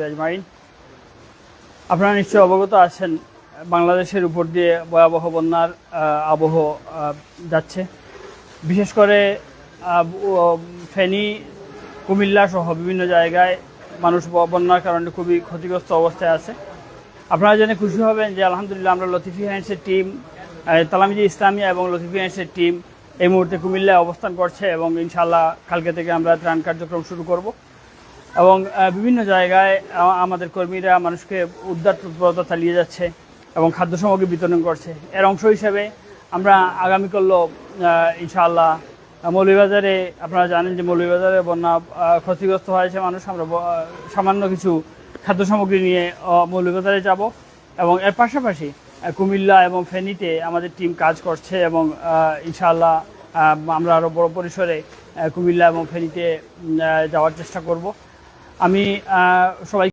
আজমাইন। আপনারা নিশ্চয়ই অবগত আছেন বাংলাদেশের উপর দিয়ে ভয়াবহ বন্যার আবহ যাচ্ছে। বিশেষ করে ফেনী, কুমিল্লা সহ বিভিন্ন জায়গায় মানুষ বন্যার কারণে খুবই ক্ষতিগ্রস্ত অবস্থায় আছে। আপনারা জেনে খুশি হবেন যে আলহামদুলিল্লাহ আমরা লতিফি হ্যান্ডসের টিম, তালামিজি ইসলামিয়া এবং লতিফি হ্যান্ডসের টিম এই মুহূর্তে কুমিল্লায় অবস্থান করছে এবং ইনশাআল্লাহ কালকে থেকে আমরা ত্রাণ কার্যক্রম শুরু করব এবং বিভিন্ন জায়গায় আমাদের কর্মীরা মানুষকে উদ্ধার তৎপরতা চালিয়ে যাচ্ছে এবং খাদ্য সামগ্রী বিতরণ করছে। এর অংশ হিসেবে আমরা আগামীকালও ইনশাআল্লাহ মৌলভীবাজারে, আপনারা জানেন যে মৌলভীবাজারে বন্যা ক্ষতিগ্রস্ত হয়েছে মানুষ, আমরা সামান্য কিছু খাদ্য সামগ্রী নিয়ে মৌলভীবাজারে যাব এবং এর পাশাপাশি কুমিল্লা এবং ফেনীতে আমাদের টিম কাজ করছে এবং ইনশাআল্লাহ আমরা আরও বড় পরিসরে কুমিল্লা এবং ফেনীতে যাওয়ার চেষ্টা করব। আমি সবাই